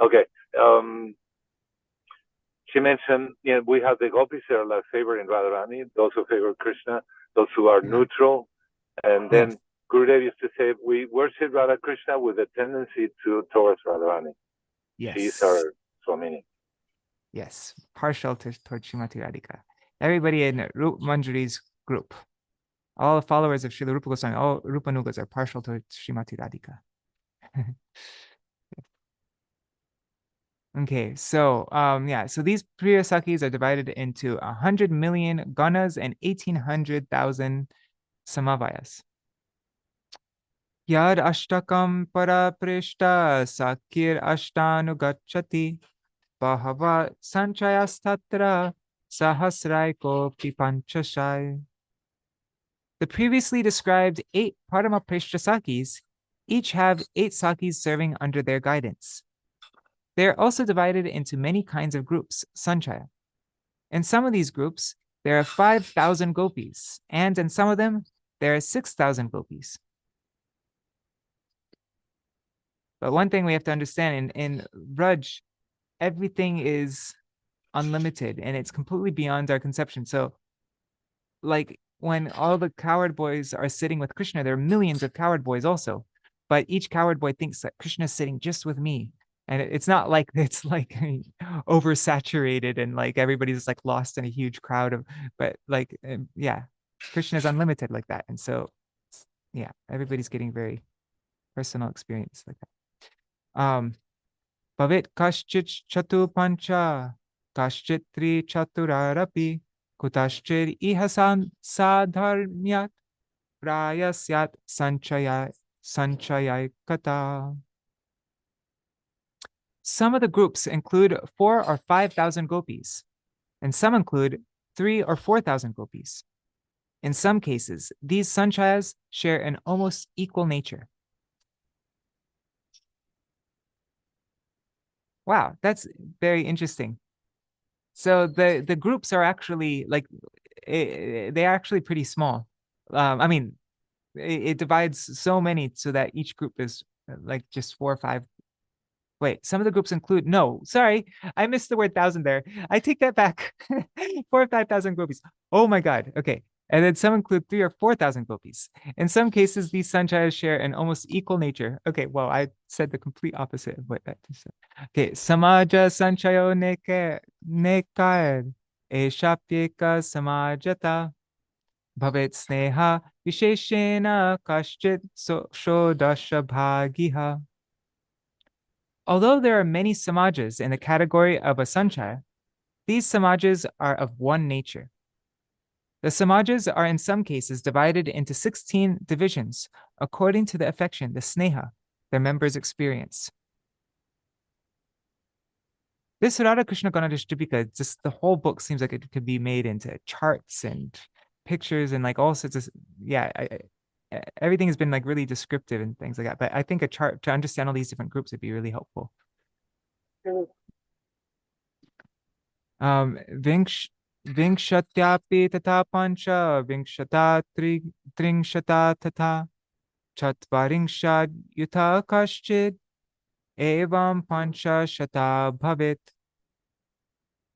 Okay. She mentioned, we have the gopis that are like favoring Radharani, those who favor Krishna, those who are neutral, and then Gurudev used to say, we worship Radha Krishna with a tendency towards Radharani. Yes. She's our Swamini. Yes, partial towards Śrīmati Radhika. Everybody in Rupa Manjari's group, all the followers of Śrīla Rūpa Gosvāmī, all Rupanugas are partial to Śrīmati Radhika. Okay, so so these Priya Sakhīs are divided into 100 million ganas and 1,800,000 samavayas. Yad ashtakam para prishta sakir ashtanu bahava sanchayastatra sahasrai kopi panchashai. The previously described 8 Parama Prishta Sakhīs each have 8 Sakhīs serving under their guidance. They are also divided into many kinds of groups, sanchaya. In some of these groups, there are 5,000 gopis, and in some of them, there are 6,000 gopis. But one thing we have to understand, in Braj, everything is unlimited, and it's completely beyond our conception. So, like, when all the coward boys are sitting with Krishna, there are millions of coward boys also, but each coward boy thinks that Krishna is sitting just with me. And it's not like it's like oversaturated and like everybody's like lost in a huge crowd of, but like, Krishna is unlimited like that. And so, everybody's getting very personal experience like that. Bhavit kaschit chatu pancha, kaschit tri chaturarapi, kutaschir ihasan sadharmyat, prayasyat sanchayai kata. Some of the groups include 4,000 or 5,000 gopis, and some include 3,000 or 4,000 gopis. In some cases, these sanchayas share an almost equal nature. Wow, that's very interesting. So the groups are actually like, they're actually pretty small. I mean, it divides so many so that each group is like just 4 or 5. Wait, some of the groups include, no, sorry, I missed the word 1,000 there. I take that back. 4,000 or 5,000 gopis. Oh my God. Okay. And then some include 3,000 or 4,000 gopis. In some cases, these sanchayas share an almost equal nature. Okay, well, I said the complete opposite of what that just said. Okay, samaja sanchayo nekad eshapyeka samajata bhavet sneha visheshena kashchit shodasha bhagiha. Although there are many samajas in the category of a sanchaya, these samajas are of one nature. The samajas are in some cases divided into 16 divisions according to the affection, the sneha, their members experience. This Śrī-Rādhā-Kṛṣṇa-gaṇoddeśa-dīpikā, just the whole book seems like it could be made into charts and pictures and like all sorts of, everything has been like really descriptive and things like that. But I think a chart to understand all these different groups would be really helpful. Vingshatyapi tata pancha, vingshata tringshata tata, chatvaringshad yuta kashchid, evam pancha shata bhavit.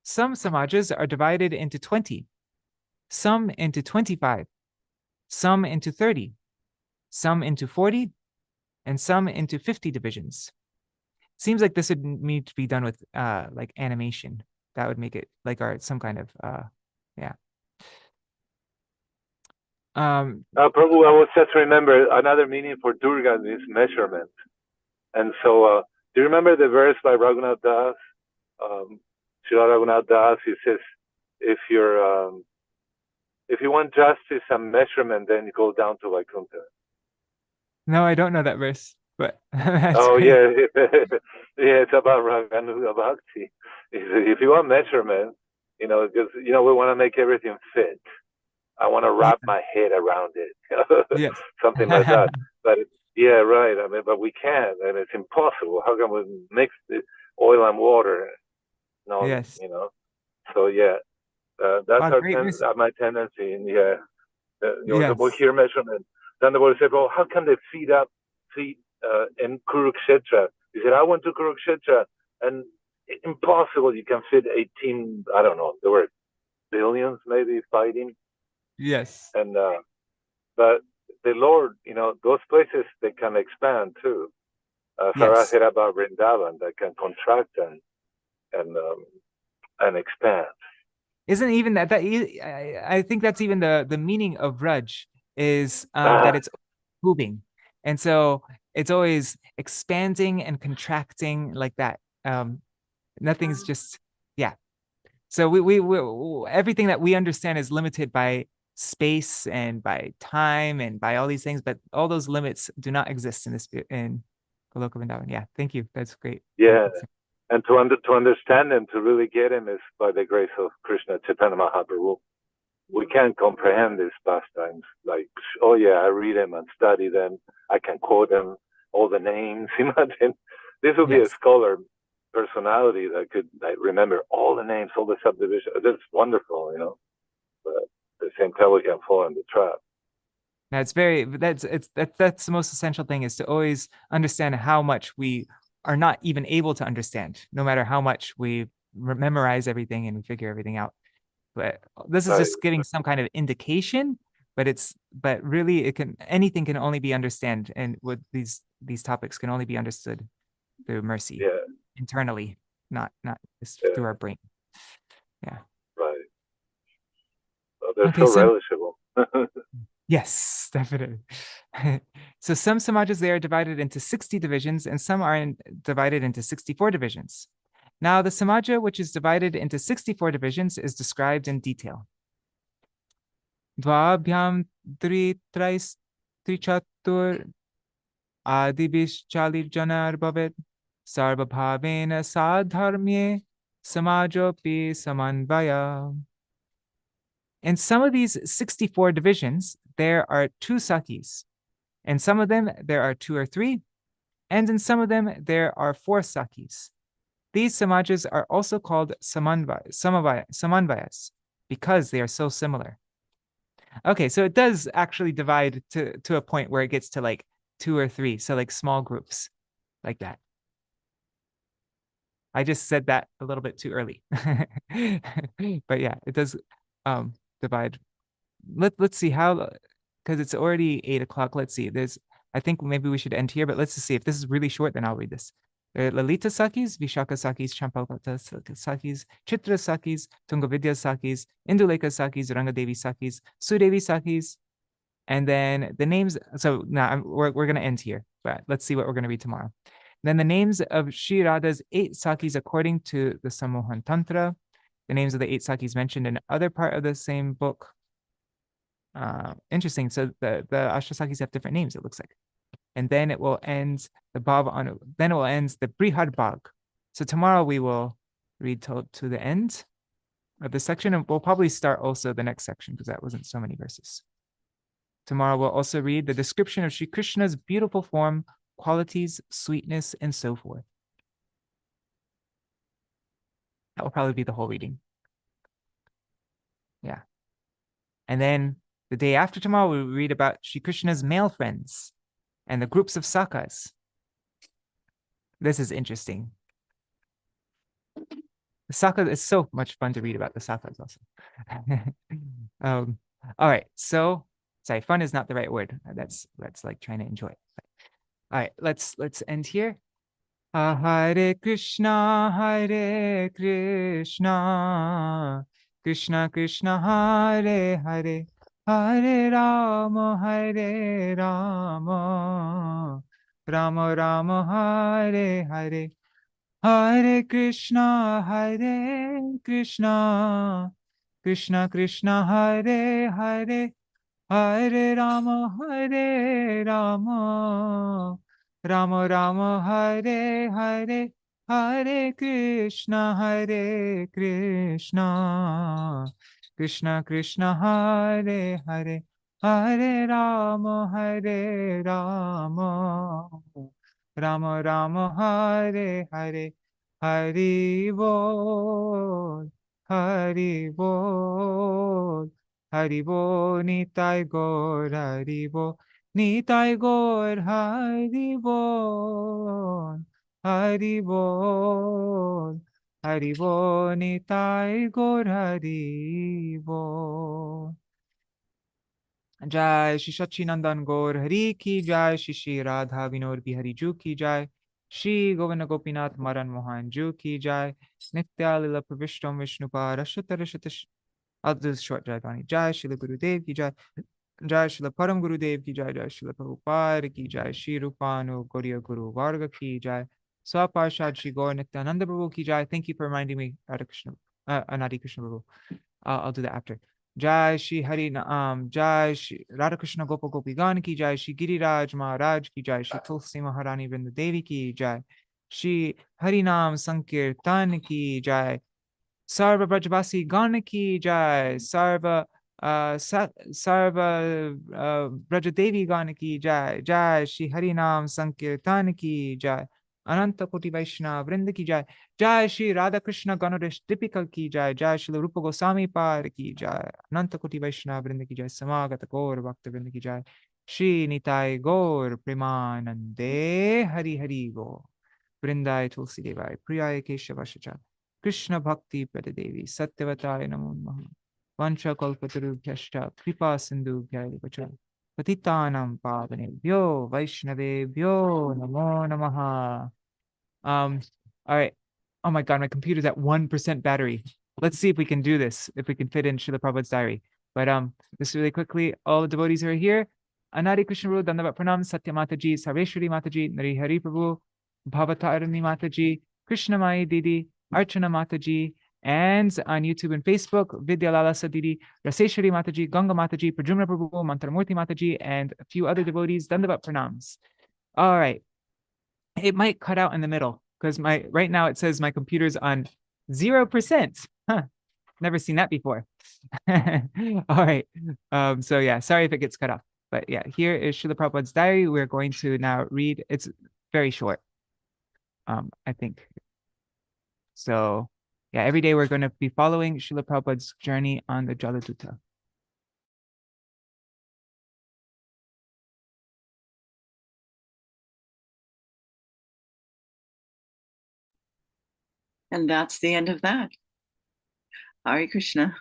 Some samajas are divided into 20, some into 25, some into 30, some into 40, and some into 50 divisions. Seems like this would need to be done with like animation. That would make it like some kind of Prabhu, I was just remember another meaning for Durga is measurement. And so, do you remember the verse by Raghunath Das? Śrīla Rāghunatha, he says, if you want justice and measurement, then you go down to Vaikuntha. No, I don't know that verse, but Oh great. yeah, yeah, it's about Raganuga Bhakti. If you want measurement, because we want to make everything fit. I want to wrap my head around it, Yes. something like that. But yeah, right. I mean, but we can't, and it's impossible. How can we mix the oil and water? No, Yes. So yeah, that's Wow, great verse. my tendency. And yeah, Yes. we hear measurement. Then the Buddha said, "Well, how can they feed in Kurukshetra?" He said, "I went to Kurukshetra, and impossible. You can fit 18. I don't know. There were billions maybe fighting." Yes. And but the Lord, those places they can expand too. Yes. Sarasiraba Vrindavan, they can contract and expand. Isn't even that I think that's even the meaning of Raj is that it's moving, and so it's always expanding and contracting like that. Nothing's just So we everything that we understand is limited by space and by time and by all these things, but all those limits do not exist in Goloka Vrindavan. Yeah, thank you. That's great. Yeah, and to understand him, to really get him, is by the grace of Krishna Chaitanya Mahaprabhu. We can't comprehend these pastimes. Like, oh yeah, I read them and study them. I can quote them, all the names. Imagine this would be a scholar personality that could remember all the names, all the subdivisions. That's wonderful, But at the same time, we can fall in the trap. That's the most essential thing, is to always understand how much we are not even able to understand, no matter how much we memorize everything and we figure everything out. But this is just giving some kind of indication, but really anything can only be understood, and with these topics can only be understood through mercy internally, not just through our brain. Yeah. Right. Well, they're so relishable. Yes, definitely. So some samajas, they are divided into 60 divisions, and some are divided into 64 divisions. Now, the samaja which is divided into 64 divisions is described in detail. Dvabhyam trichatur adibhish chalir janar bhavet sarva bhavena sadharmye samajopi samanvaya. In some of these 64 divisions, there are 2 Sakhīs. In some of them, there are 2 or 3. And in some of them, there are 4 Sakhīs. These samajas are also called samanvayas because they are so similar. Okay, so it does actually divide to a point where it gets to like 2 or 3. So like small groups like that. I just said that a little bit too early. But yeah, it does divide. Let's see how, because it's already 8 o'clock. Let's see. I think maybe we should end here, but let's just see if this is really short, then I'll read this. There are Lalita Sakhīs, Vishaka Sakhīs, Champakata Sakhīs, Chitra Sakhīs, Tungavidya Sakhīs, Induleka Sakhīs, Rangadevi Sakhīs, Sudevi Sakhīs, and then the names. So now we're going to end here, but let's see what we're going to read tomorrow. Then the names of Śrī Rādha's 8 Sakhīs according to the Sammohan Tantra, the names of the 8 Sakhīs mentioned in other part of the same book. Interesting. So the Ashtasakhīs have different names, it looks like. And then it will end the Bhava Anu. Then it will end the Brihad Bhag. So tomorrow we will read to the end of the section, and we'll probably start also the next section because that wasn't so many verses. Tomorrow we'll also read the description of Sri Krishna's beautiful form, qualities, sweetness, and so forth. That will probably be the whole reading. Yeah. And then the day after tomorrow, we'll read about Sri Krishna's male friends and the groups of Sakhās. This is interesting. The Sakhās is so much fun to read about the Sakhās also. All right, so sorry, fun is not the right word. That's like trying to enjoy it. All right, let's end here. Hare Krishna, Krishna Krishna, Hare Hare, Hare Rama, Rama Rama, Hare Hare, Hare Krishna, Krishna Krishna, Hare Hare, Hare Rama, Rama Rama, Hare Hare, Hare Krishna, Krishna Krishna, Hare Hare, Hare Rama, Rama Rama, Hare Hare, Hari Bol, Hari Bol, Hari Bol, Nitai Gaur, Hari Bol, Nitai Gaur, Hari Bol, Hari Bol, Hari Bol, Nitai Gaur, Hari Bol. Jai Shri Sachinandan Gaur Hari Ki Jai, Shri Radha Vinod Bihari Ju Ki Jai, Shri Govinda Gopinath Maran Mohan Ju Ki Jai, Nitya Lila Pravishtam Vishnupa Rashata. I'll do this short Jai Jai Shri Guru Dev Ki Jai, Jai Shri Param Guru Dev Ki Jai, Jai Shri Prabhupada Ki Jai, Shri Rupanu Gauriya Guru Varga Ki Jai, Swaparshad Shri Gaur Nityananda Prabhu Ki Jai. Thank you for reminding me, Radha Krishna, Anadi Krishna Prabhu. I'll do that after. Jai Shri Hari Jai Shri Radha-Kṛṣṇa Gopa Gopigan Ki Jai, Shri Giriraj Maharaj Ki Jai, Shri Tulsi Maharani Vrinda Devi Ki Jai, Shri Harinam Sankirtan Ki Jai, Sarva Brajvasi Gan Ki Jai, Sarva Brajadevi Gan Ki Jai, Jai Shri Harinam Sankirtan Ki Jai, Ananta Koti Vaishnava Vrinda Ki Jai, Jai Śrī Rādhā-Kṛṣṇa-gaṇoddeśa-dīpikā ki Jai, Jai Śrīla Rūpa Gosvāmī Par ki Jai, Ananta Koti Vaishnava Vrinda ki Jai, Samagata Gaur Bhakta Vrinda ki Jai, Shri Nitai Gaur Premanande, Hari Hari Gaur, Vrindai Tulsi Devai, Priyai Keshavashacha, Krishna Bhakti Pradadevi, Satyavataya Namo Namaha, Vancha Kalpatarubhyashta, Kripa Sindhubhyaya Vacha, Patitanam Pavanebhyo, Vaishnavebhyo, Namo Namaha. All right. Oh my God, my computer's at 1% battery. Let's see if we can do this, if we can fit in Srila Prabhupada's diary. But just really quickly, all the devotees who are here. Anari Krishna Prabhu, Dandavat Pranam, Satya Mataji, Sarveshwari Mataji, Nari Hari Prabhu, Bhavatarani Mataji, Krishna Mai Didi, Archana Mataji, and on YouTube and Facebook, Vidya Lalasa Didi, Raseshwari Mataji, Ganga Mataji, Prajumna Prabhu, Mantramurti Mataji, and a few other devotees. Dandavat Pranams. All right. It might cut out in the middle because right now it says my computer's on 0%. Huh. Never seen that before. All right. So yeah, sorry if it gets cut off. But yeah, here is Srila Prabhupada's diary. We're going to now read. It's very short, I think. So yeah, every day we're going to be following Srila Prabhupada's journey on the Jaladuta. And that's the end of that. Hare Krishna.